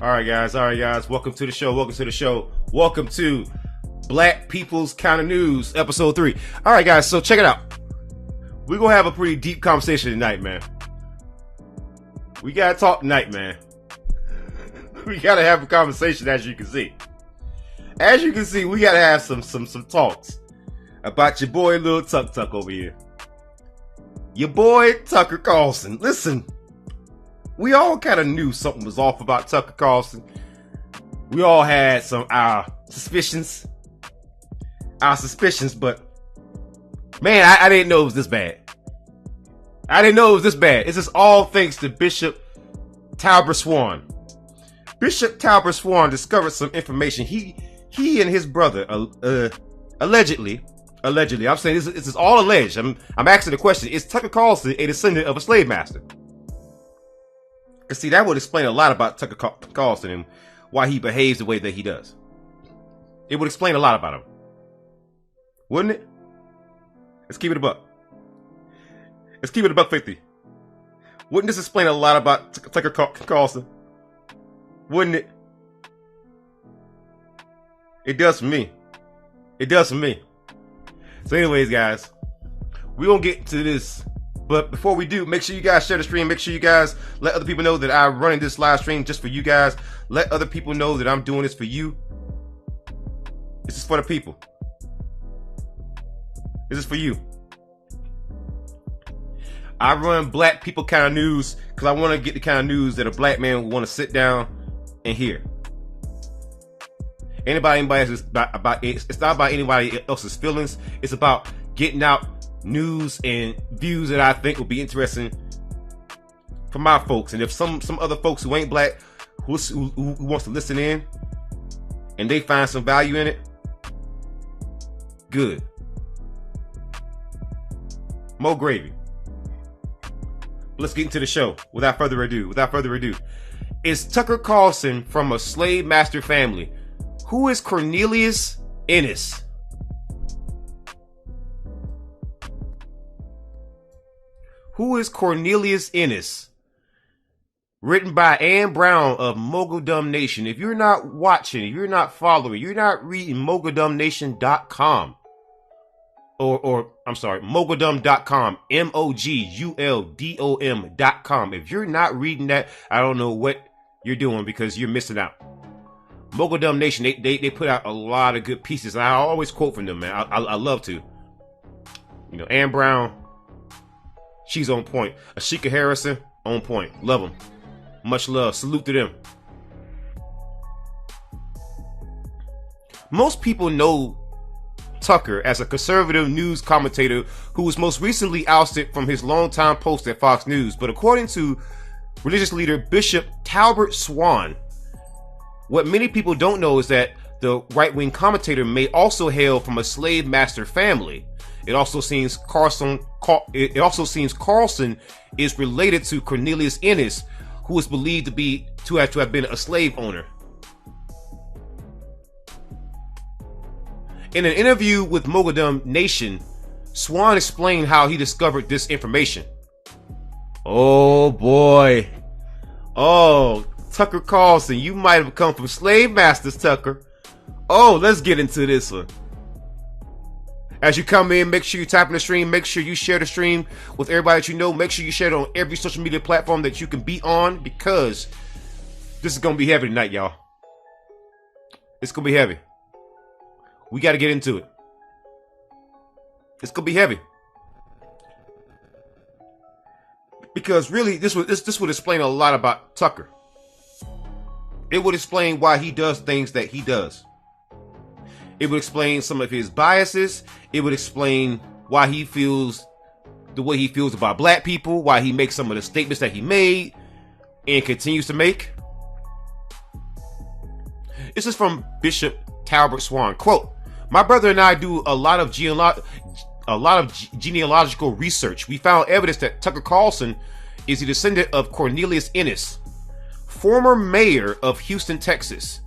All right, guys. Welcome to the show. Welcome to Black People's Kind of News, episode 3. All right, guys. So check it out. We're going to have a pretty deep conversation tonight, man. We got to talk tonight, man. We got to have a conversation, as you can see. As you can see, we got to have some talks about your boy Lil Tuck over here. Your boy Tucker Carlson. Listen. We all kind of knew something was off about Tucker Carlson. We all had our suspicions, but man, I didn't know it was this bad. This is all thanks to Bishop Talbert Swan. Bishop Talbert Swan discovered some information. He and his brother allegedly. I'm saying this is all alleged. I'm asking the question: is Tucker Carlson a descendant of a slave master? Because see, that would explain a lot about Tucker Carlson and why he behaves the way that he does. It would explain a lot about him. Wouldn't it? Let's keep it a buck. Let's keep it a $1.50. Wouldn't this explain a lot about Tucker Carlson? Wouldn't it? It does for me. So anyways, guys, we're going to get to this. But before we do, make sure you guys share the stream. Make sure you guys let other people know that I'm running this live stream just for you guys. Let other people know that I'm doing this for you. This is for the people. This is for you. I run Black People Kind of News because I want to get the kind of news that a black man would want to sit down and hear. It's not about anybody else's feelings. It's about getting out news and views that I think will be interesting for my folks. And if some other folks who ain't black who wants to listen in and they find some value in it, good. More gravy. Let's get into the show without further ado. Is Tucker Carlson from a slave master family? Who is Cornelius Ennis? Who is Cornelius Ennis? Written by Ann Brown of Moguldom Nation. If you're not watching, if you're not following, you're not reading moguldumnation.com. Moguldom.com. Moguldom.com. If you're not reading that, I don't know what you're doing because you're missing out. Moguldom Nation, they put out a lot of good pieces. And I always quote from them, man. I love to. You know, Ann Brown, she's on point. Ashika Harrison, on point. Love them. Much love. Salute to them. Most people know Tucker as a conservative news commentator who was most recently ousted from his longtime post at Fox News. But according to religious leader Bishop Talbert Swan, what many people don't know is that the right-wing commentator may also hail from a slave master family. It also seems Carlson is related to Cornelius Ennis, who is believed to have been a slave owner. In an interview with Moguldom Nation, Swan explained how he discovered this information. Oh boy. Oh, Tucker Carlson, you might have come from slave masters, Tucker. Oh, let's get into this one. As you come in, make sure you tap in the stream. Make sure you share the stream with everybody that you know. Make sure you share it on every social media platform that you can be on, because this is going to be heavy tonight, y'all. It's going to be heavy. We got to get into it. It's going to be heavy. Because really, this would explain a lot about Tucker. It would explain why he does things that he does. It would explain some of his biases. It would explain why he feels the way he feels about black people, why he makes some of the statements that he made and continues to make. This is from Bishop Talbert Swan. Quote, "My brother and I do a lot of genealogical research. We found evidence that Tucker Carlson is a descendant of Cornelius Ennis, former mayor of Houston, Texas.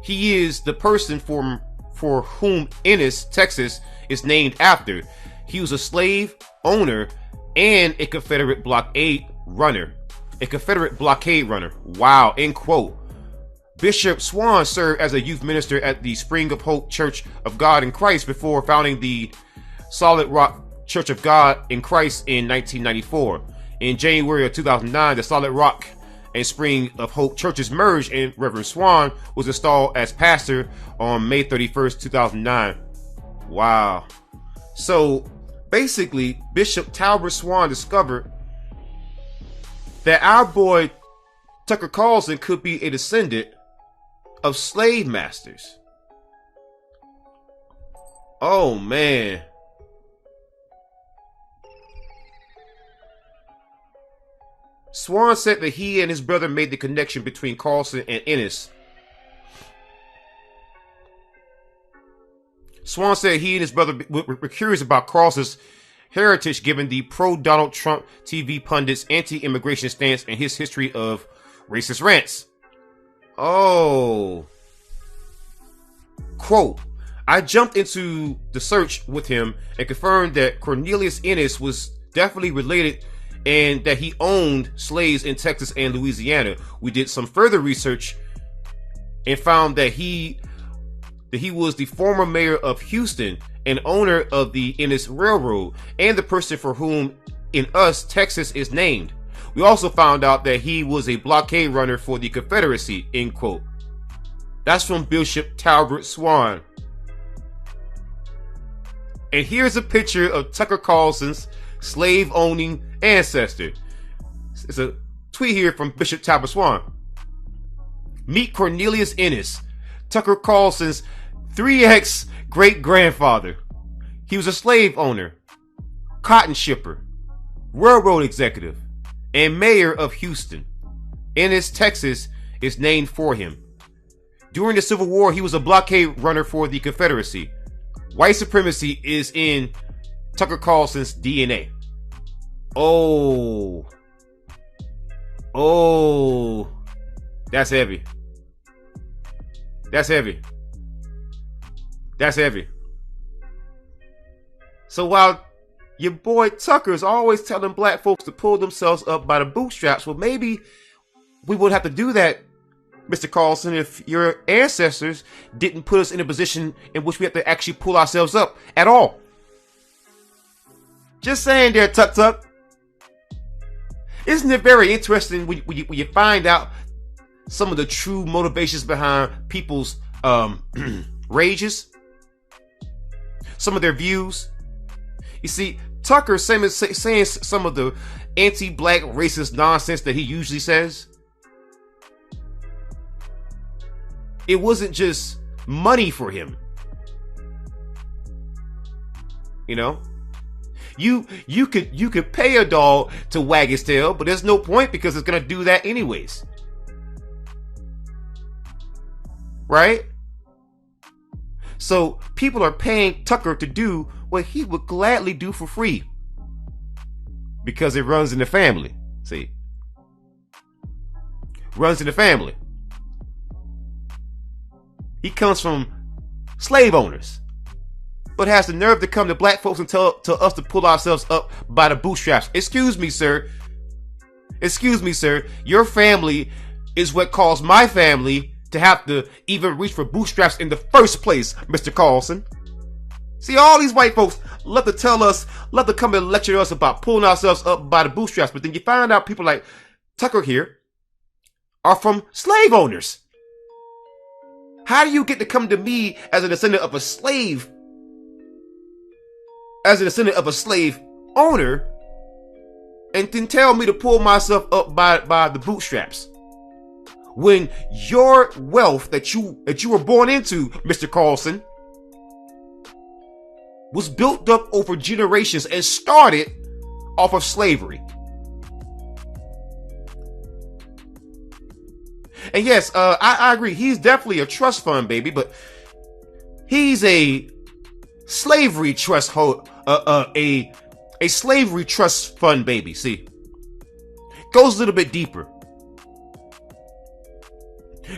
He is the person for whom Ennis, Texas, is named after. He was a slave owner and a Confederate blockade runner a Confederate blockade runner. Wow, end quote. Bishop Swan served as a youth minister at the Spring of Hope Church of God in Christ before founding the Solid Rock Church of God in Christ in 1994. In January of 2009, the Solid Rock and Spring of Hope churches merged, and Reverend Swan was installed as pastor on May 31st, 2009. Wow. So basically, Bishop Talbert Swan discovered that our boy Tucker Carlson could be a descendant of slave masters. Oh man. Swan said that he and his brother made the connection between Carlson and Ennis. Swan said he and his brother were curious about Carlson's heritage given the pro-Donald Trump TV pundit's anti-immigration stance and his history of racist rants. Oh. Quote, I jumped into the search with him and confirmed that Cornelius Ennis was definitely related and that he owned slaves in Texas and Louisiana. We did some further research and found that he was the former mayor of Houston and owner of the Ennis Railroad and the person for whom in us Texas is named. We also found out that he was a blockade runner for the Confederacy, end quote. That's from Bishop Talbert Swan. And here's a picture of Tucker Carlson's slave-owning ancestor. It's a tweet here from Bishop Talbot Swan. Meet Cornelius Ennis, Tucker Carlson's 3X great-grandfather. He was a slave owner, cotton shipper, railroad executive, and mayor of Houston. Ennis, Texas is named for him. During the Civil War, he was a blockade runner for the Confederacy. White supremacy is in Tucker Carlson's DNA. Oh. Oh. That's heavy. That's heavy. That's heavy. So while your boy Tucker is always telling black folks to pull themselves up by the bootstraps, well, maybe we would have to do that, Mr. Carlson, if your ancestors didn't put us in a position in which we have to actually pull ourselves up at all. Just saying there, Tuck Tuck. Isn't it very interesting when you find out some of the true motivations behind people's rages? Some of their views? You see, Tucker saying some of the anti-black racist nonsense that he usually says. It wasn't just money for him. You know? You could pay a dog to wag his tail, but there's no point because it's gonna do that anyways. Right? So people are paying Tucker to do what he would gladly do for free. Because it runs in the family. See? Runs in the family. He comes from slave owners, but has the nerve to come to black folks and tell us to pull ourselves up by the bootstraps. Excuse me, sir. Excuse me, sir. Your family is what caused my family to have to even reach for bootstraps in the first place, Mr. Carlson. See, all these white folks love to tell us, love to come and lecture us about pulling ourselves up by the bootstraps, but then you find out people like Tucker here are from slave owners. How do you get to come to me as a descendant of a slave, as a descendant of a slave owner, and then tell me to pull myself up by the bootstraps? When your wealth that you were born into, Mr. Carlson, was built up over generations and started off of slavery. And yes, I agree. He's definitely a trust fund baby, but he's a slavery trust a slavery trust fund baby. See, goes a little bit deeper.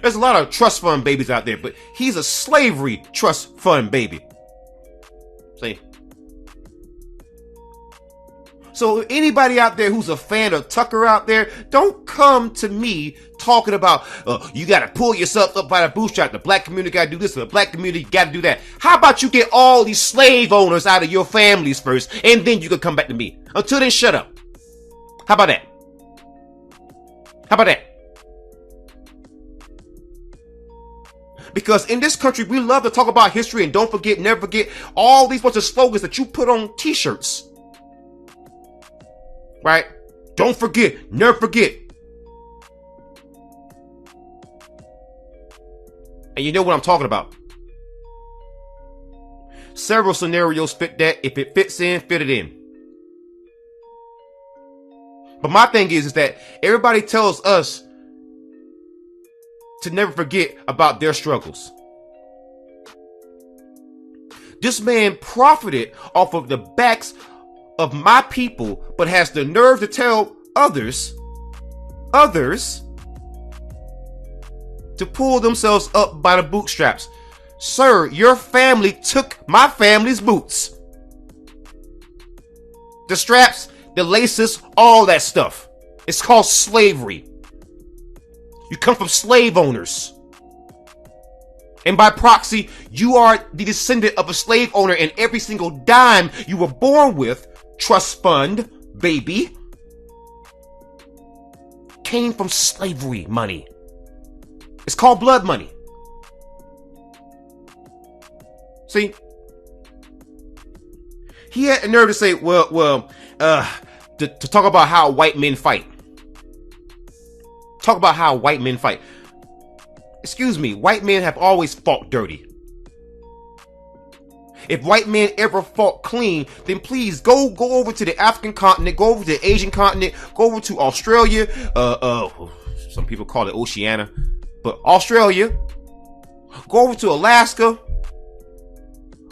There's a lot of trust fund babies out there, but he's a slavery trust fund baby. See? So anybody out there who's a fan of Tucker out there, don't come to me talking about, you got to pull yourself up by the bootstrap. The black community got to do this. The black community got to do that. How about you get all these slave owners out of your families first, and then you can come back to me. Until then, shut up. How about that? How about that? Because in this country, we love to talk about history and don't forget, never forget, all these bunch of slogans that you put on t-shirts. Right? Don't forget, never forget. And you know what I'm talking about. Several scenarios fit that. If it fits in, fit it in. But my thing is that everybody tells us to never forget about their struggles. This man profited off of the backs of my people, but has the nerve to tell others to pull themselves up by the bootstraps. Sir, your family took my family's boots. The straps, the laces, all that stuff. It's called slavery. You come from slave owners. And by proxy, you are the descendant of a slave owner, and every single dime you were born with, trust fund, baby, came from slavery money. It's called blood money. See? He had the nerve to say, to talk about how white men fight. Talk about how white men fight. Excuse me, white men have always fought dirty. If white men ever fought clean, then please go over to the African continent, go over to the Asian continent, go over to Australia. Some people call it Oceania, but Australia. Go over to Alaska.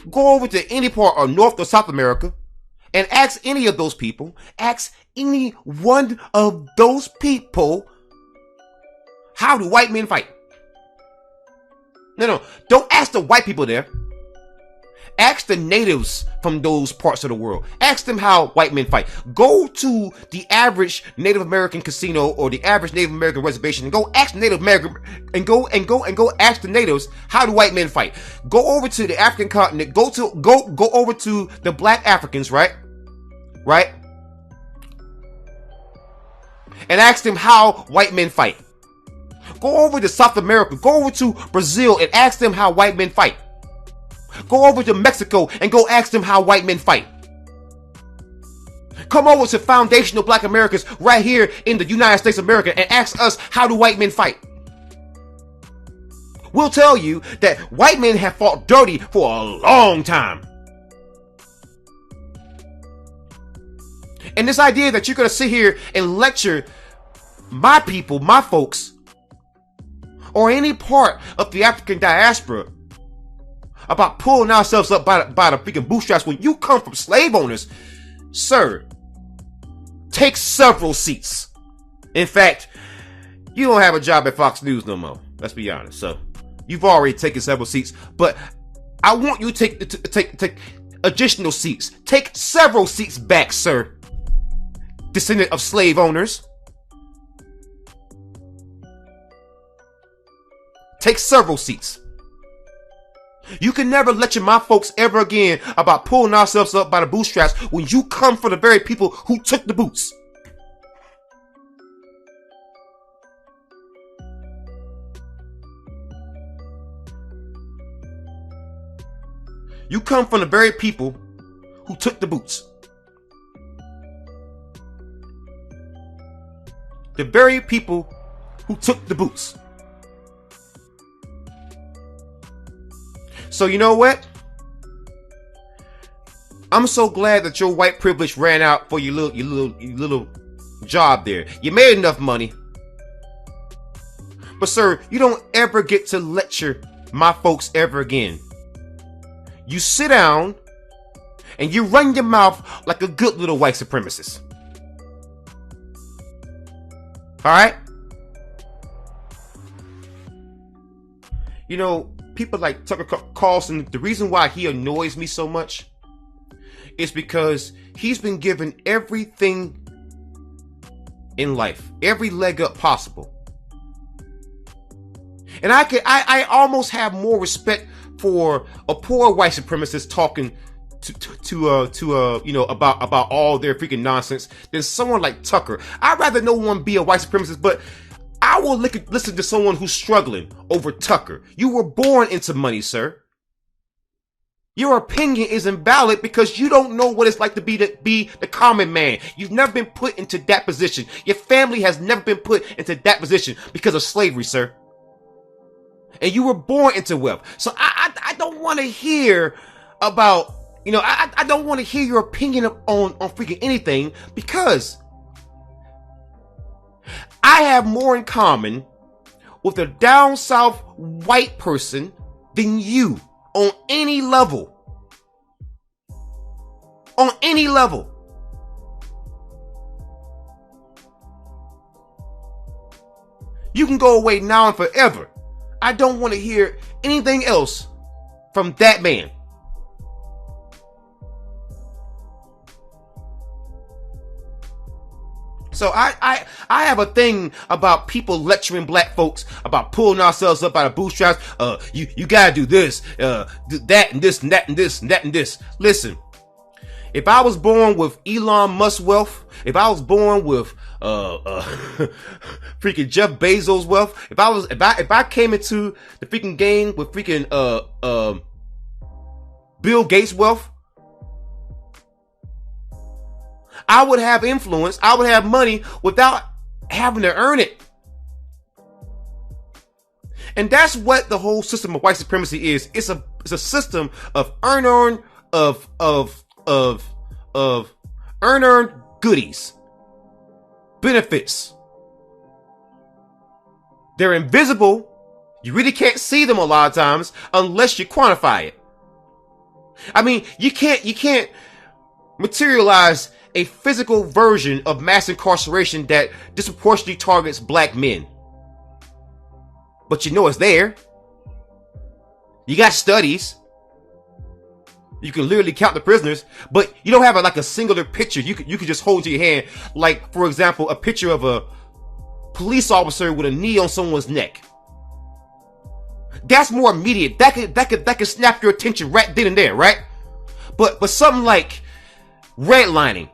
Go over to any part of North or South America and ask any of those people, ask any one of those people, how do white men fight? No, don't ask the white people there. Ask the natives from those parts of the world. Ask them how white men fight. Go to the average Native American casino or the average Native American reservation and go ask Native American and go ask the natives, how do white men fight? Go over to the African continent. Go over to the black Africans, right? And ask them how white men fight. Go over to South America. Go over to Brazil and ask them how white men fight. Go over to Mexico and go ask them how white men fight. Come over to foundational black Americans right here in the United States of America and ask us, how do white men fight? We'll tell you that white men have fought dirty for a long time. And this idea that you're going to sit here and lecture my people, my folks, or any part of the African diaspora about pulling ourselves up by the freaking bootstraps when you come from slave owners, sir, take several seats. In fact, you don't have a job at Fox News no more. Let's be honest. So you've already taken several seats, but I want you to take additional seats. Take several seats back, sir, descendant of slave owners. Take several seats. You can never lecture my folks ever again about pulling ourselves up by the bootstraps when you come from the very people who took the boots. You come from the very people who took the boots. The very people who took the boots. So you know what? I'm so glad that your white privilege ran out for your little job there. You made enough money. But sir, you don't ever get to lecture my folks ever again. You sit down and you run your mouth like a good little white supremacist. Alright? You know, people like Tucker Carlson, the reason why he annoys me so much is because he's been given everything in life, every leg up possible. And I almost have more respect for a poor white supremacist talking to about all their freaking nonsense than someone like Tucker. I'd rather no one be a white supremacist, but I will listen to someone who's struggling over Tucker. You were born into money, sir. Your opinion is invalid because you don't know what it's like to be the common man. You've never been put into that position. Your family has never been put into that position because of slavery, sir. And you were born into wealth. So I don't want to hear about, I don't want to hear your opinion on freaking anything, because I have more in common with a down south white person than you on any level. On any level. You can go away now and forever. I don't want to hear anything else from that man. So I have a thing about people lecturing black folks about pulling ourselves up out of bootstraps. You gotta do this, do that and this and that and this and that and this. Listen, if I was born with Elon Musk wealth, if I was born with freaking Jeff Bezos wealth, if I came into the freaking game with freaking Bill Gates wealth, I would have influence, I would have money without having to earn it. And that's what the whole system of white supremacy is. It's a system of earned goodies, benefits. They're invisible. You really can't see them a lot of times unless you quantify it. I mean, you can't materialize a physical version of mass incarceration that disproportionately targets black men. But you know it's there. You got studies. You can literally count the prisoners, but you don't have a singular picture you could just hold to your hand. Like, for example, a picture of a police officer with a knee on someone's neck. That's more immediate. That could snap your attention right then and there, right? But something like redlining,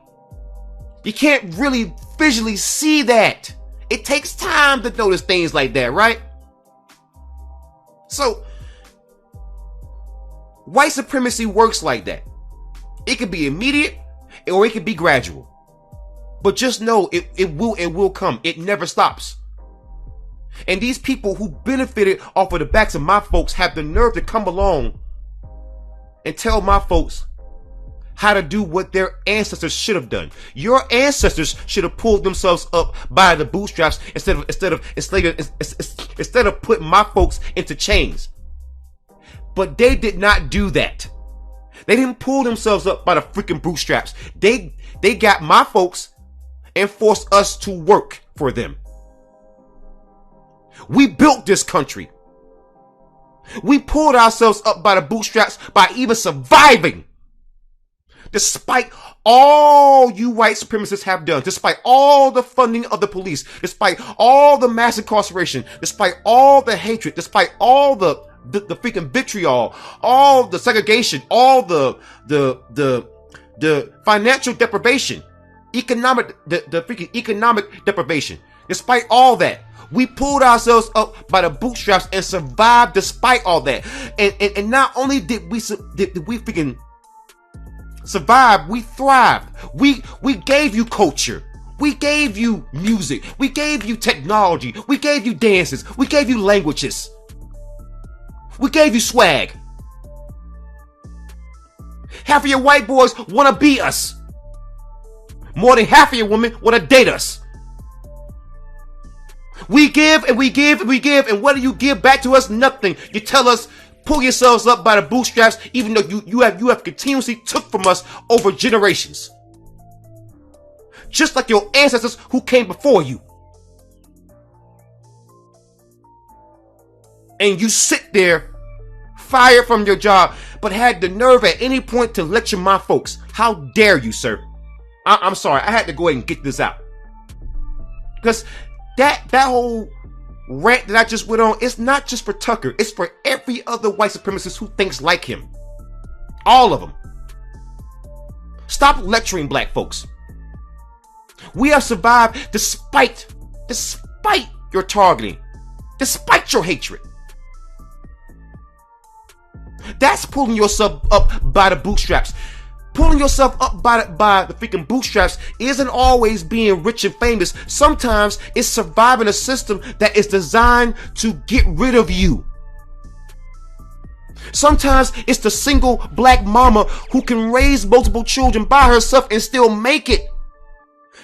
you can't really visually see that. It takes time to notice things like that, right? So white supremacy works like that. It could be immediate or it could be gradual. But just know it will come. It never stops. And these people who benefited off of the backs of my folks have the nerve to come along and tell my folks how to do what their ancestors should have done. Your ancestors should have pulled themselves up by the bootstraps instead of putting my folks into chains. But they did not do that. They didn't pull themselves up by the freaking bootstraps. They got my folks and forced us to work for them. We built this country. We pulled ourselves up by the bootstraps by even surviving. Despite all you white supremacists have done, despite all the funding of the police, despite all the mass incarceration, despite all the hatred, despite all the freaking vitriol, all the segregation, all the financial deprivation, the freaking economic deprivation, despite all that, we pulled ourselves up by the bootstraps and survived despite all that. And not only did we freaking survive, we thrived. We gave you culture. We gave you music. We gave you technology. We gave you dances. We gave you languages. We gave you swag. Half of your white boys want to be us. More than half of your women want to date us. We give and we give and we give, and what do you give back to us? Nothing. You tell us, pull yourselves up by the bootstraps, even though you have continuously took from us over generations. Just like your ancestors who came before you. And you sit there, fired from your job, but had the nerve at any point to lecture my folks. How dare you, sir? I'm sorry. I had to go ahead and get this out. Because that whole rant that I just went on, it's not just for Tucker. It's for every other white supremacist who thinks like him. All of them. Stop lecturing black folks. We have survived despite your targeting, despite your hatred. That's pulling yourself up by the bootstraps. Pulling yourself up by the freaking bootstraps isn't always being rich and famous. Sometimes it's surviving a system that is designed to get rid of you. Sometimes it's the single black mama who can raise multiple children by herself and still make it.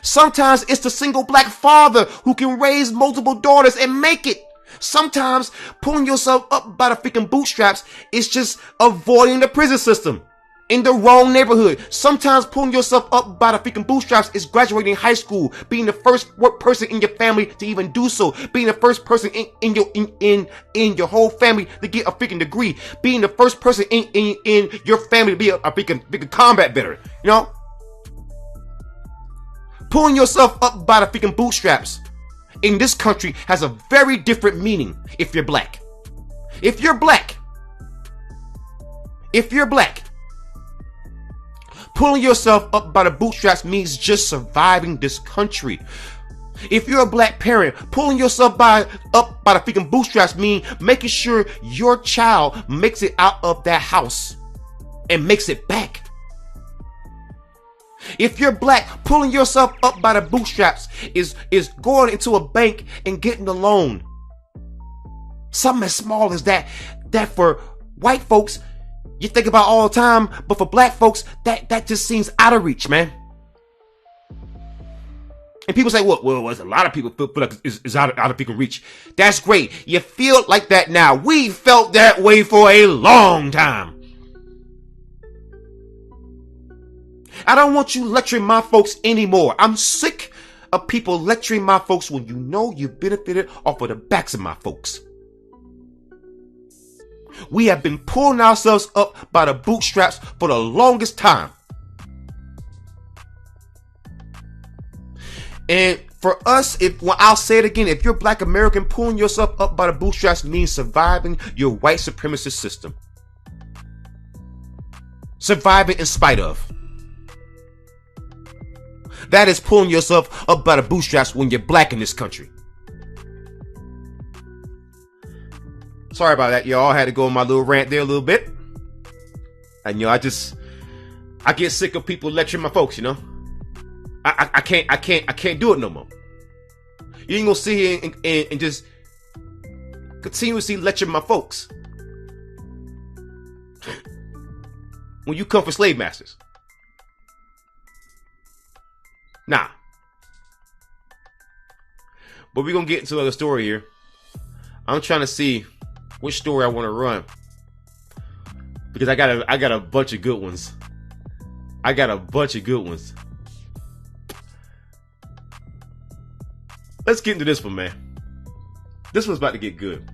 Sometimes it's the single black father who can raise multiple daughters and make it. Sometimes pulling yourself up by the freaking bootstraps is just avoiding the prison system in the wrong neighborhood. Sometimes pulling yourself up by the freaking bootstraps is graduating high school, being the first person in your family to even do so, being the first person in your whole family to get a freaking degree, being the first person in your family to be a freaking combat veteran. You know, pulling yourself up by the freaking bootstraps in this country has a very different meaning if you're black. If you're black, pulling yourself up by the bootstraps means just surviving this country. If you're a black parent, pulling yourself up by the freaking bootstraps means making sure your child makes it out of that house and makes it back. If you're black, pulling yourself up by the bootstraps is going into a bank and getting a loan. Something as small as that for white folks, you think about all the time, but for black folks, that just seems out of reach, man. And people say, well, a lot of people feel like it's out of freaking reach. That's great. You feel like that now. We felt that way for a long time. I don't want you lecturing my folks anymore. I'm sick of people lecturing my folks when you know you benefited off of the backs of my folks. We have been pulling ourselves up by the bootstraps for the longest time. And for us, I'll say it again, if you're black American, pulling yourself up by the bootstraps means surviving your white supremacist system. Surviving in spite of. That is pulling yourself up by the bootstraps when you're black in this country. Sorry about that, y'all. I had to go on my little rant there a little bit. And I get sick of people lecturing my folks, I can't do it no more. You ain't gonna sit here and just continuously lecture my folks when you come for slave masters. Nah. But we're gonna get into another story here. I'm trying to see which story I want to run, because I got a bunch of good ones. Let's get into this one, man. This one's about to get good.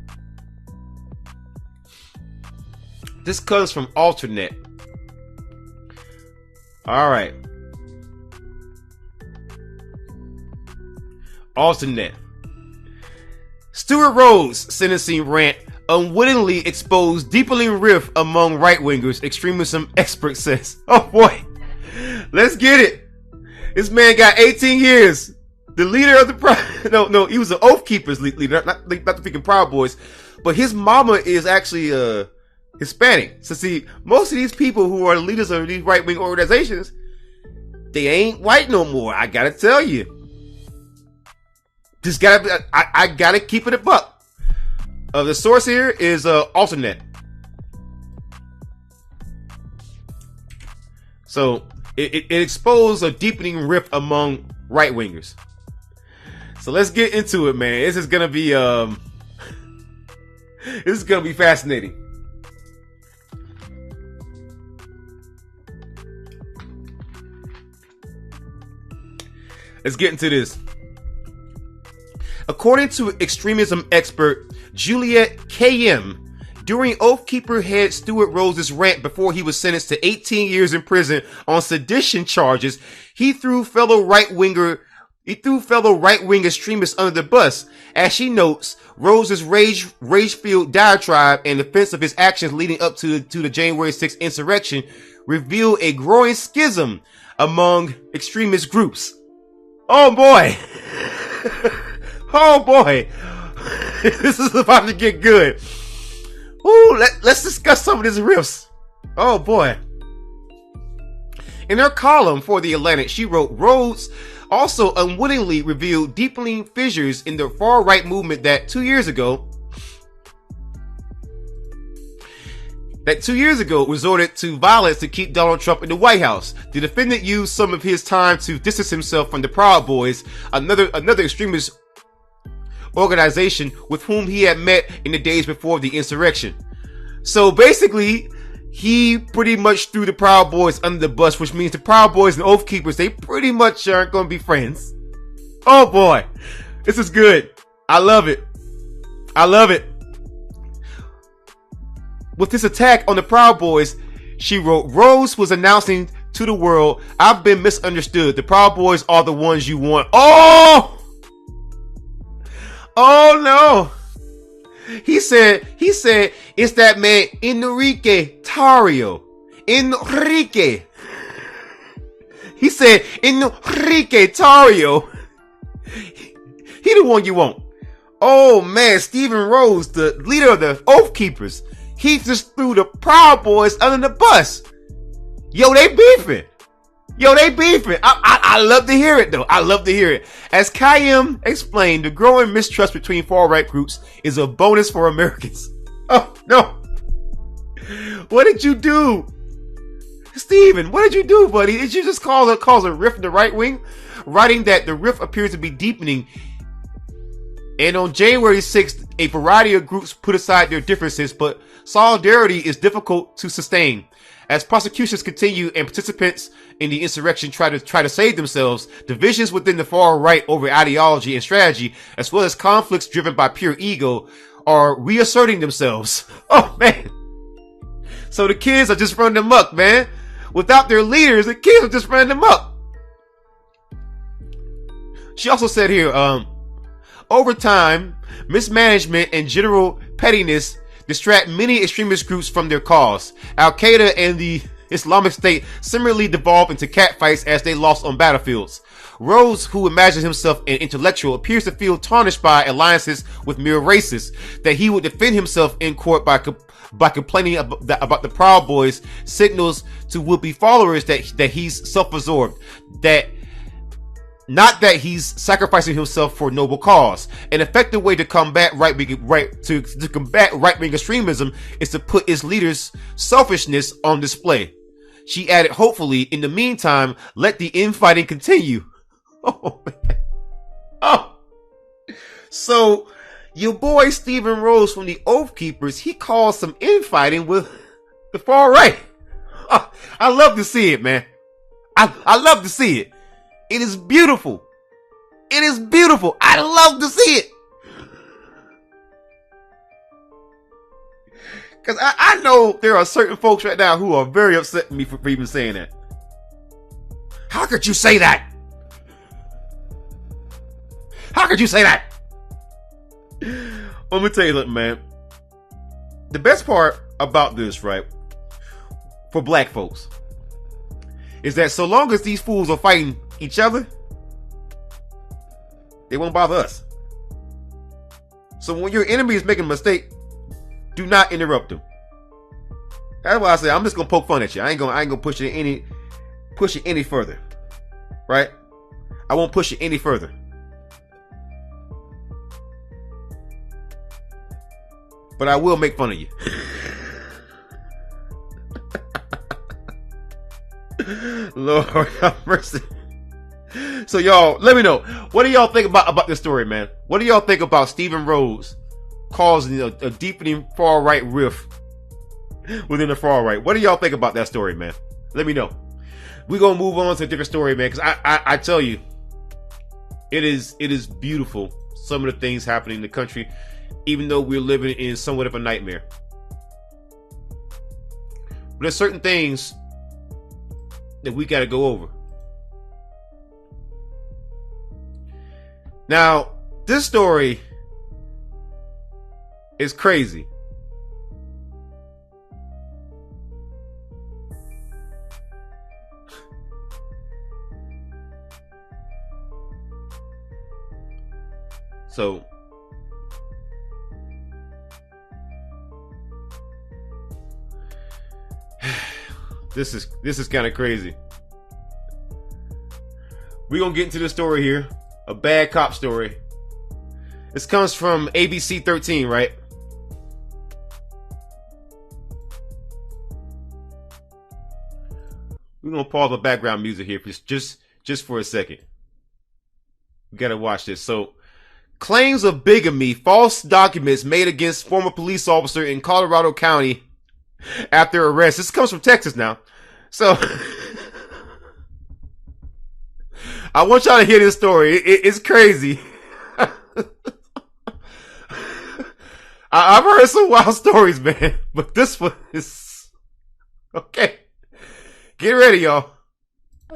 This comes from Alternate. All right. Alternate. Stuart Rhodes' sentencing rant unwittingly exposed deepening rift among right-wingers, extremism expert says. Oh boy. Let's get it. This man got 18 years. The leader of the no, he was the Oath Keepers leader, not the freaking Proud Boys. But his mama is actually Hispanic. So see, most of these people who are leaders of these right-wing organizations, they ain't white no more. I gotta tell you. Just gotta, I gotta keep it a buck. The source here is Alternate. So it exposed a deepening rift among right wingers. So let's get into it, man. This is gonna be fascinating. Let's get into this. According to extremism expert Juliet K.M., During Oath Keeper head Stuart Rose's rant before he was sentenced to 18 years in prison on sedition charges, he threw fellow right-wing extremists under the bus. As she notes, Rose's rage-filled diatribe and defense of his actions leading up to the January 6th insurrection revealed a growing schism among extremist groups. Oh boy! Oh boy! This is about to get good. Ooh, let's discuss some of these riffs. Oh boy. In her column for The Atlantic, she wrote, Rhodes also unwittingly revealed deepening fissures in the far-right movement that 2 years ago resorted to violence to keep Donald Trump in the White House. The defendant used some of his time to distance himself from the Proud Boys, another extremist organization with whom he had met in the days before the insurrection. So basically, he pretty much threw the Proud Boys under the bus, which means the Proud Boys and Oath Keepers, they pretty much aren't going to be friends. Oh boy, this is good. I love it. I love it. With this attack on the Proud Boys, she wrote, Rose was announcing to the world, I've been misunderstood. The Proud Boys are the ones you want. Oh! Oh no! He said, it's that man Enrique Tarrio. Enrique. He said, Enrique Tarrio. He the one you want. Oh man, Stephen Rose, the leader of the Oath Keepers. He just threw the Proud Boys under the bus. Yo, they beefing. I love to hear it though. I love to hear it. As Kayem explained, the growing mistrust between far-right groups is a bonus for Americans. Oh, no. What did you do? Stephen, what did you do, buddy? Did you just cause a rift in the right wing? Writing that the rift appears to be deepening. And on January 6th, a variety of groups put aside their differences, but solidarity is difficult to sustain. As prosecutions continue and participants in the insurrection try to save themselves, divisions within the far right over ideology and strategy, as well as conflicts driven by pure ego, are reasserting themselves. Oh man. So the kids are just running amok, man. Without their leaders, the kids are just running amok. She also said here, over time, mismanagement and general pettiness distract many extremist groups from their cause. Al-Qaeda and the Islamic State similarly devolved into catfights as they lost on battlefields. Rhodes, who imagines himself an intellectual, appears to feel tarnished by alliances with mere racists. That he would defend himself in court by complaining about the Proud Boys signals to would-be followers that he's self-absorbed. Not that he's sacrificing himself for a noble cause. An effective way to combat right-wing extremism is to put its leaders' selfishness on display. She added, hopefully, in the meantime, let the infighting continue. Oh, man. Oh. So, your boy Stephen Rose from the Oath Keepers, he caused some infighting with the far right. Oh, I love to see it, man. I love to see it. It is beautiful. It is beautiful. I love to see it. Because I know there are certain folks right now who are very upset with me for even saying that. How could you say that? How could you say that? Let me tell you something, man. The best part about this, right, for black folks, is that so long as these fools are fighting each other, they won't bother us. So when your enemy is making a mistake, do not interrupt them. That's why I say I'm just gonna poke fun at you. I ain't gonna push it any further. Right? I won't push it any further. But I will make fun of you. Lord have mercy. So y'all, let me know. What do y'all think about this story, man? What do y'all think about Stephen Rose causing a deepening far right rift within the far right? What do y'all think about that story, man? Let me know. We're gonna move on to a different story, man, because I tell you, it is beautiful, some of the things happening in the country, even though we're living in somewhat of a nightmare. there's certain things that we got to go over. Now, this story is crazy. So, this is kind of crazy. We're gonna get into the story here, a bad cop story. This comes from ABC 13, right? We're gonna pause the background music here just for a second. We gotta watch this. So, claims of bigamy, false documents made against former police officer in Colorado County after arrest. This comes from Texas now. So, I want y'all to hear this story. It's crazy. I've heard some wild stories, man, but this one is okay. Get ready, y'all.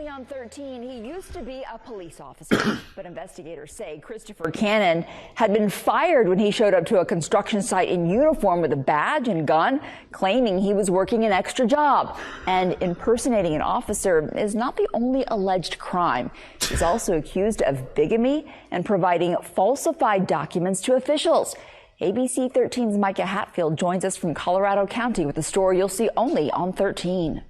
On 13, he used to be a police officer, but investigators say Christopher Cannon had been fired when he showed up to a construction site in uniform with a badge and gun, claiming he was working an extra job. And impersonating an officer is not the only alleged crime. He's also accused of bigamy and providing falsified documents to officials. ABC 13's Micah Hatfield joins us from Colorado County with a story you'll see only on 13.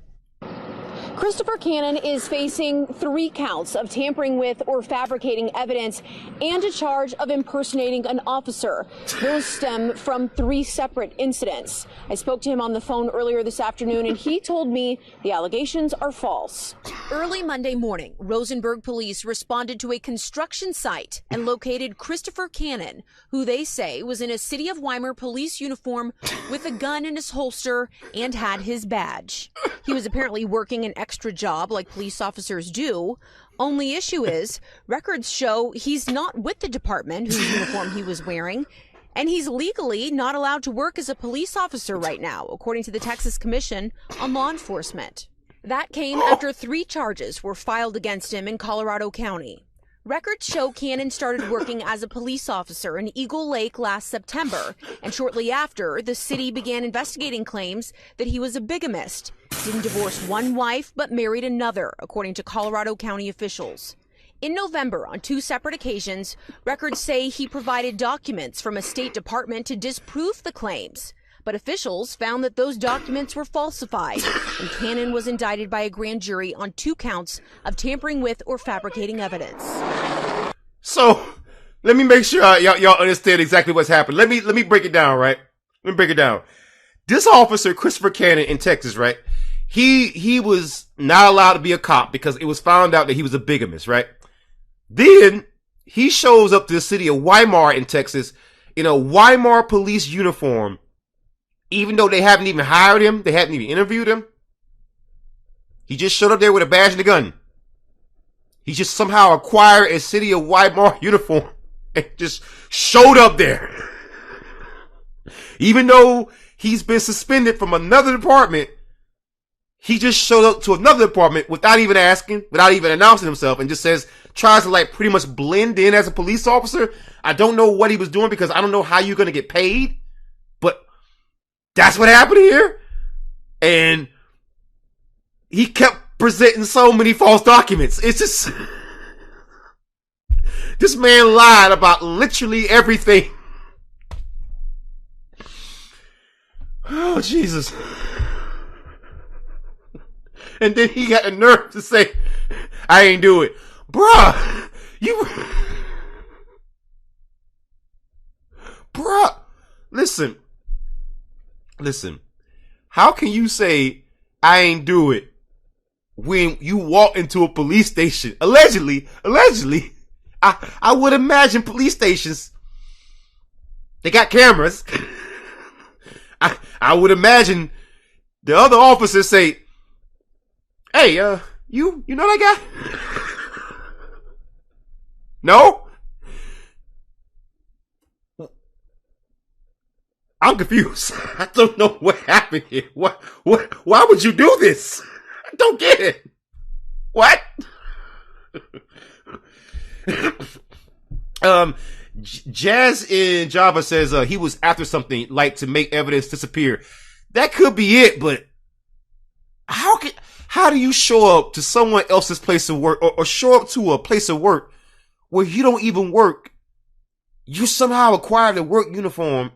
Christopher Cannon is facing 3 counts of tampering with or fabricating evidence and a charge of impersonating an officer. Those stem from 3 separate incidents. I spoke to him on the phone earlier this afternoon, and he told me the allegations are false. Early Monday morning, Rosenberg police responded to a construction site and located Christopher Cannon, who they say was in a City of Weimar police uniform with a gun in his holster and had his badge. He was apparently working an extra job like police officers do. Only issue is, records show he's not with the department whose uniform he was wearing, and he's legally not allowed to work as a police officer right now, according to the Texas Commission on Law Enforcement. That came after 3 charges were filed against him in Colorado County. Records show Cannon started working as a police officer in Eagle Lake last September, and shortly after, the city began investigating claims that he was a bigamist. Didn't divorce one wife, but married another, according to Colorado County officials. In November, on 2 separate occasions, records say he provided documents from a State Department to disprove the claims. But officials found that those documents were falsified, and Cannon was indicted by a grand jury on 2 counts of tampering with or fabricating evidence. So, let me make sure y'all understand exactly what's happened. Let me break it down, right? Let me break it down. This officer, Christopher Cannon in Texas, right? He was not allowed to be a cop because it was found out that he was a bigamist, right? Then he shows up to the city of Weimar in Texas in a Weimar police uniform. Even though they haven't even hired him, they haven't even interviewed him. He just showed up there with a badge and a gun. He just somehow acquired a City of Weimar uniform and just showed up there. Even though he's been suspended from another department, he just showed up to another department without even asking, without even announcing himself, and just tries to like pretty much blend in as a police officer. I don't know what he was doing because I don't know how you're going to get paid, but that's what happened here. And he kept presenting so many false documents. It's just, this man lied about literally everything. Oh, Jesus. And then he got the nerve to say, I ain't do it. Bruh, listen. How can you say I ain't do it when you walk into a police station? Allegedly, I would imagine police stations, they got cameras. I would imagine the other officers say, hey, you know that guy? No? I'm confused. I don't know what happened here. Why would you do this? I don't get it. What? Jazz in Java says he was after something like to make evidence disappear. That could be it, but how do you show up to someone else's place of work or show up to a place of work where you don't even work? You somehow acquired a work uniform.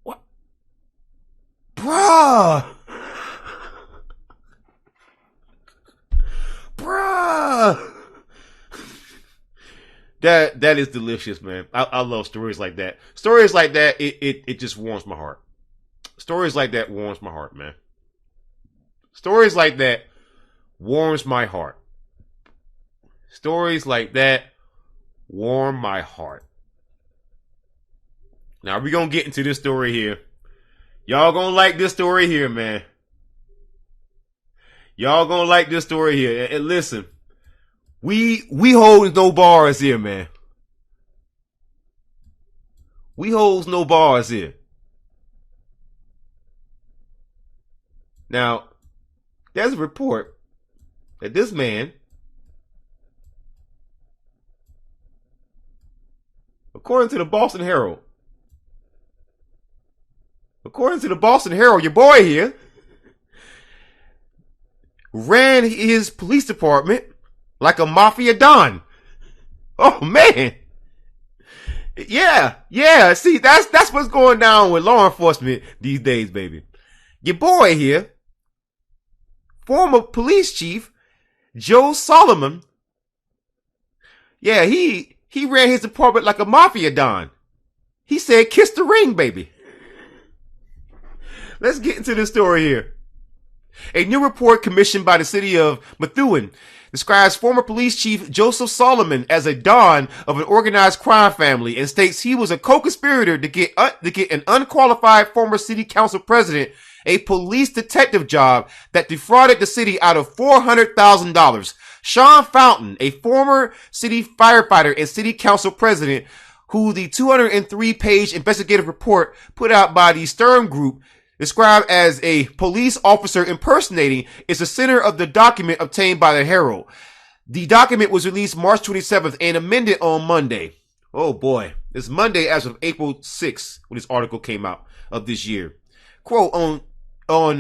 What? Bruh. That is delicious, man. I love stories like that. Stories like that, it just warms my heart. Stories like that warms my heart, man. Stories like that warms my heart. Stories like that warm my heart. Now we're gonna get into this story here. Y'all gonna like this story here, man. Y'all gonna like this story here. And listen, we hold no bars here, man. We holds no bars here. Now, there's a report that this man, according to the Boston Herald, your boy here, ran his police department like a mafia don. Oh man. Yeah. See, that's what's going down with law enforcement these days, baby. Your boy here, former police chief Joe Solomon. Yeah, he ran his department like a mafia don. He said, "Kiss the ring, baby." Let's get into this story here. A new report commissioned by the city of Methuen describes former police chief Joseph Solomon as a don of an organized crime family and states he was a co-conspirator to get an unqualified former city council president a police detective job that defrauded the city out of $400,000. Sean Fountain, a former city firefighter and city council president, who the 203-page investigative report put out by the Stern Group described as a police officer impersonating, is the center of the document obtained by the Herald. The document was released March 27th and amended on Monday. Oh boy. It's Monday as of April 6th when this article came out of this year. Quote, on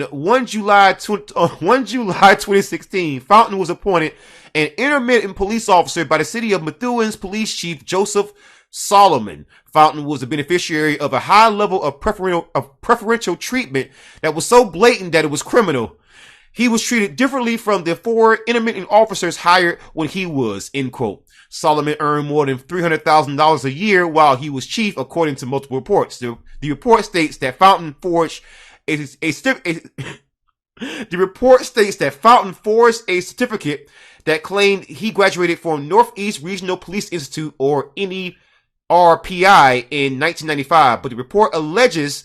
1 July 2016, Fountain was appointed an intermittent police officer by the city of Methuen's police chief Joseph Solomon. Fountain was a beneficiary of a high level of preferential treatment that was so blatant that it was criminal. He was treated differently from the 4 intermittent officers hired when he was, end quote. Solomon earned more than $300,000 a year while he was chief, according to multiple reports. The report states that Fountain forged the report states that Fountain forged a certificate that claimed he graduated from Northeast Regional Police Institute, or NERPI, in 1995, but the report alleges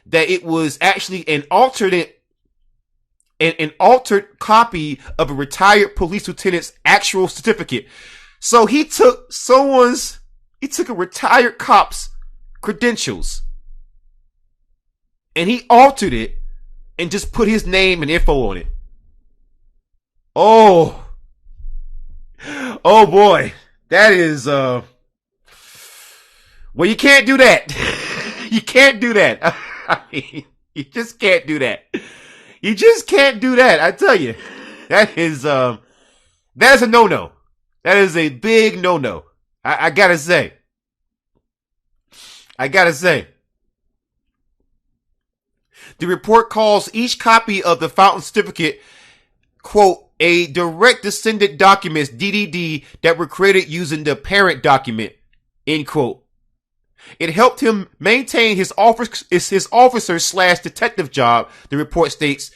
that it was actually an altered copy of a retired police lieutenant's actual certificate. So he took a retired cop's credentials and he altered it and just put his name and info on it. Oh boy. That is, well, you can't do that. You can't do that. I mean, you just can't do that. You just can't do that. I tell you, that is a no-no. That is a big no-no. I gotta say. The report calls each copy of the Fountain certificate, quote, a direct descendant documents, DDD, that were created using the parent document, end quote. It helped him maintain his officer/detective job, the report states,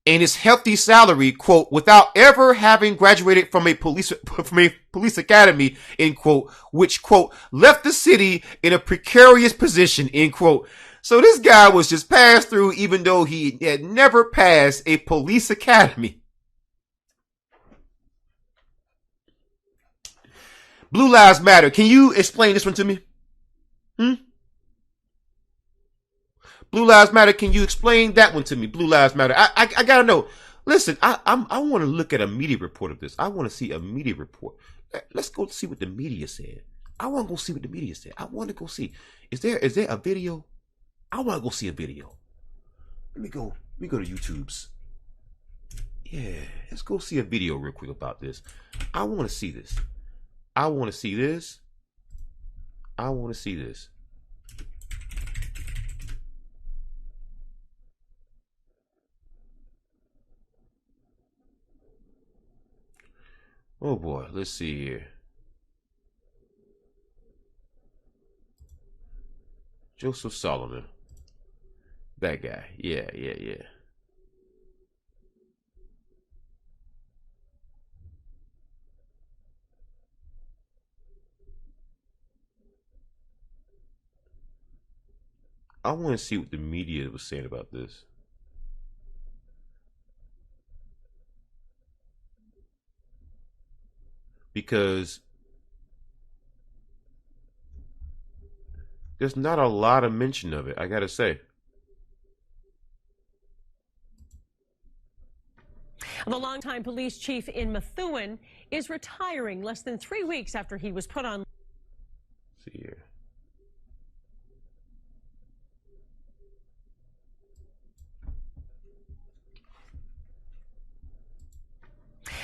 and his hefty salary, quote, without ever having graduated from a police academy, end quote, which, quote, left the city in a precarious position, end quote. So this guy was just passed through even though he had never passed a police academy. Blue Lives Matter. Can you explain this one to me? Blue Lives Matter, can you explain that one to me? Blue Lives Matter. I gotta know. Listen, I want to look at a media report of this. I want to see a media report. Let's go see what the media said. I want to go see what the media said. I want to go see. Is there a video? I want to go see a video. Let me go to YouTube's. Yeah, let's go see a video real quick about this. I want to see this. I want to see this. I want to see this. Oh boy, let's see here. Joseph Solomon. That guy. Yeah. I want to see what the media was saying about this. Because there's not a lot of mention of it, I gotta say. The longtime police chief in Methuen is retiring less than 3 weeks after he was put on. Let's see here.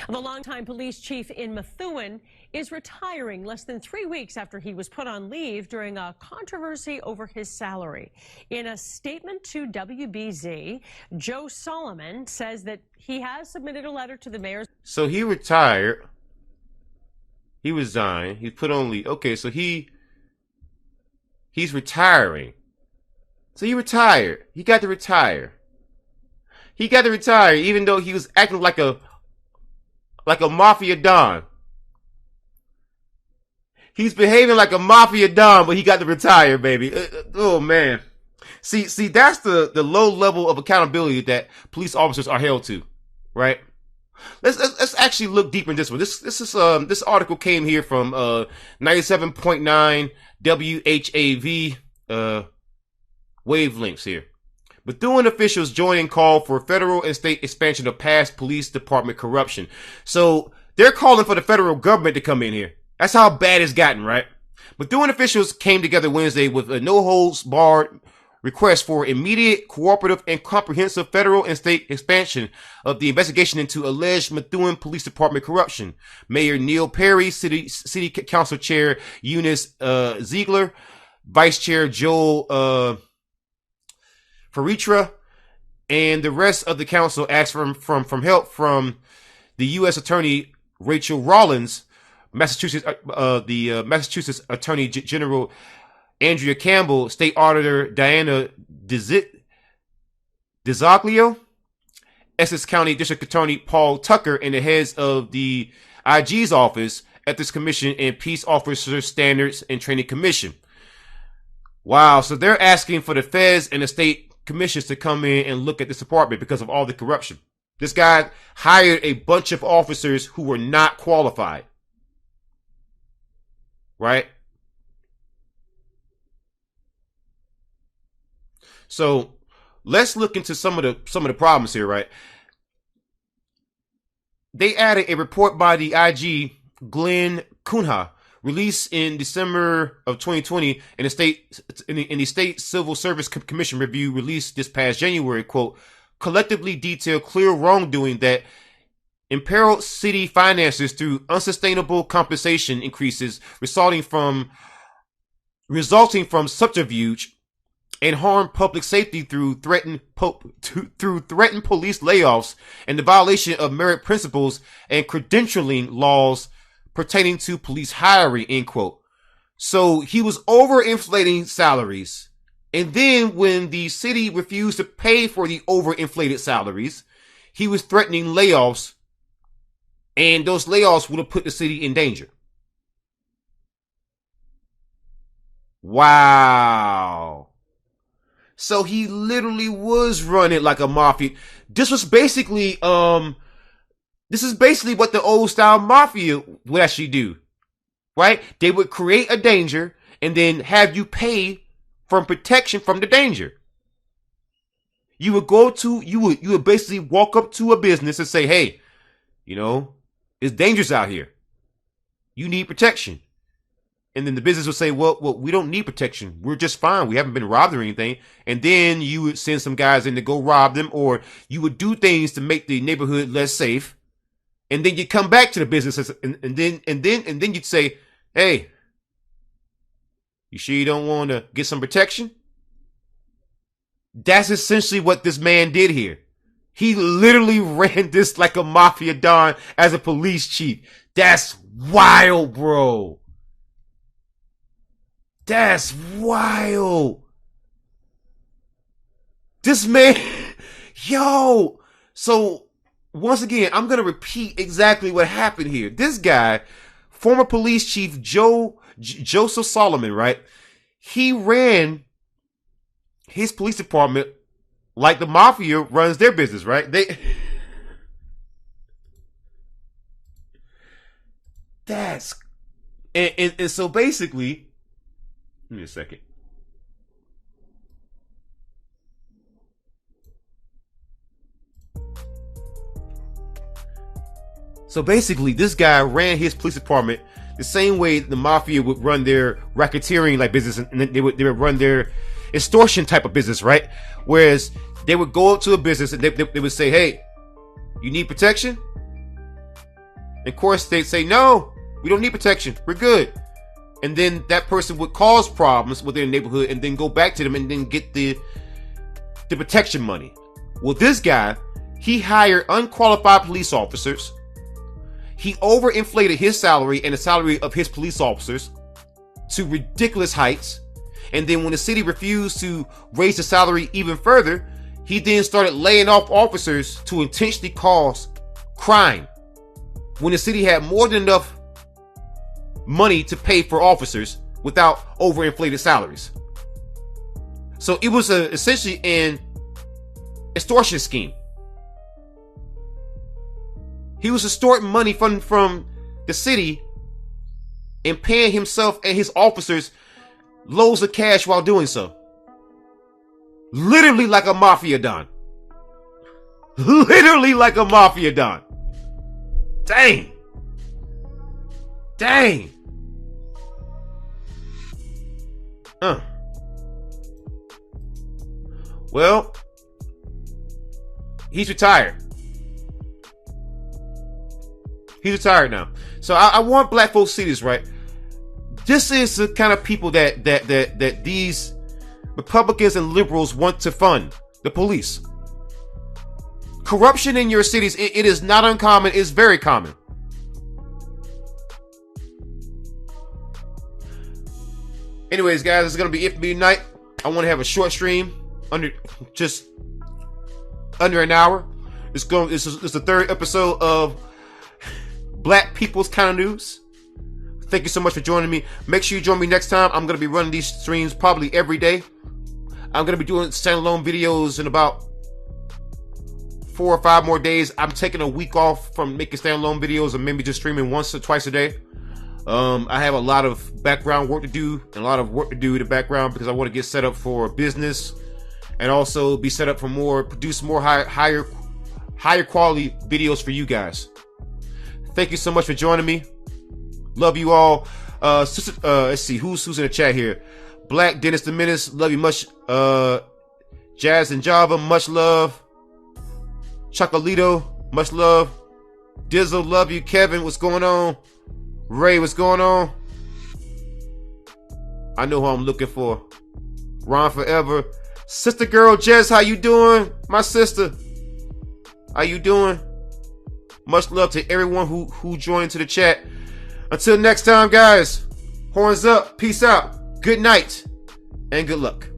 The longtime police chief in Methuen is retiring less than 3 weeks after he was put on leave during a controversy over his salary. In a statement to WBZ, Joe Solomon says that he has submitted a letter to the mayor's. So he retired. He resigned. He put on leave. Okay, so he's retiring. So he retired. He got to retire. He got to retire even though he was acting like a mafia don. He's behaving like a mafia don, but he got to retire, baby. Oh man. See, that's the low level of accountability that police officers are held to, right? Let's actually look deeper in this one. This article came here from 97.9 WHAV wavelengths here. Methuen officials join in call for federal and state expansion of past police department corruption. So they're calling for the federal government to come in here. That's how bad it's gotten, right? Methuen officials came together Wednesday with a no-holds-barred request for immediate, cooperative, and comprehensive federal and state expansion of the investigation into alleged Methuen Police Department corruption. Mayor Neil Perry, City Council Chair Eunice Ziegler, Vice Chair Joel Faritra, and the rest of the council asked from help from the U.S. Attorney Rachel Rollins, the Massachusetts Attorney General Andrea Campbell, State Auditor Diana DiZoglio, Essex County District Attorney Paul Tucker, and the heads of the IG's office, Ethics Commission, and Peace Officer Standards and Training Commission. Wow, so they're asking for the feds and the state commissions to come in and look at this department because of all the corruption. This guy hired a bunch of officers who were not qualified. Right? So let's look into some of the problems here, right? They added a report by the IG, Glenn Cunha, released in December of 2020, and the state Civil Service Commission review released this past January, quote, collectively detailed clear wrongdoing that imperiled city finances through unsustainable compensation increases resulting from subterfuge, and harm public safety through threatened police layoffs and the violation of merit principles and credentialing laws pertaining to police hiring, end quote. So he was overinflating salaries. And then when the city refused to pay for the overinflated salaries, he was threatening layoffs, and those layoffs would have put the city in danger. Wow. So he literally was running like a mafia. This is basically what the old style mafia would actually do, right? They would create a danger and then have you pay for protection from the danger. You would basically walk up to a business and say, hey, it's dangerous out here. You need protection. And then the business would say, well, we don't need protection. We're just fine. We haven't been robbed or anything. And then you would send some guys in to go rob them, or you would do things to make the neighborhood less safe. And then you come back to the business and then you'd say, hey, you sure you don't want to get some protection? That's essentially what this man did here. He literally ran this like a mafia don as a police chief. That's wild, bro. That's wild. This man, yo. So once again, I'm going to repeat exactly what happened here. This guy, former police chief Joseph Solomon, right? He ran his police department like the mafia runs their business, right? And so basically, give me a second. So basically, this guy ran his police department the same way the mafia would run their racketeering like business, and they would run their extortion type of business, right? Whereas they would go up to a business and they would say, hey, you need protection? And of course, they'd say, no, we don't need protection. We're good. And then that person would cause problems with their neighborhood and then go back to them and then get the protection money. Well, this guy, he hired unqualified police officers. He overinflated his salary and the salary of his police officers to ridiculous heights. And then when the city refused to raise the salary even further, he then started laying off officers to intentionally cause crime when the city had more than enough money to pay for officers without overinflated salaries. So it was essentially an extortion scheme. He was extorting money from the city and paying himself and his officers loads of cash while doing so. Literally like a mafia don. Literally like a mafia don. Dang. Dang. Well, he's retired. He's retired now. So I want black folks to see this, right? This is the kind of people that these Republicans and liberals want to fund. The police. Corruption in your cities, it is not uncommon. It's very common. Anyways, guys, it's going to be it for me tonight. I want to have a short stream under an hour. This is the third episode of Black People's Kind of News. Thank you so much for joining me. Make sure you join me next time. I'm going to be running these streams probably every day. I'm going to be doing standalone videos in about 4 or 5 more days. I'm taking a week off from making standalone videos and maybe just streaming once or twice a day. I have a lot of background work to do and a lot of work to do in the background because I want to get set up for business and also be set up for produce more higher quality videos for you guys. Thank you so much for joining me. Love you all. Let's see who's in the chat here. Black Dennis the Menace, love you much. Jazz and Java, much love. Chocolito, much love. Dizzle, love you. Kevin, what's going on? Ray, what's going on? I know who I'm looking for. Ron Forever. Sister girl Jess, how you doing? My sister. How you doing? Much love to everyone who joined to the chat. Until next time, guys. Horns up. Peace out. Good night. And good luck.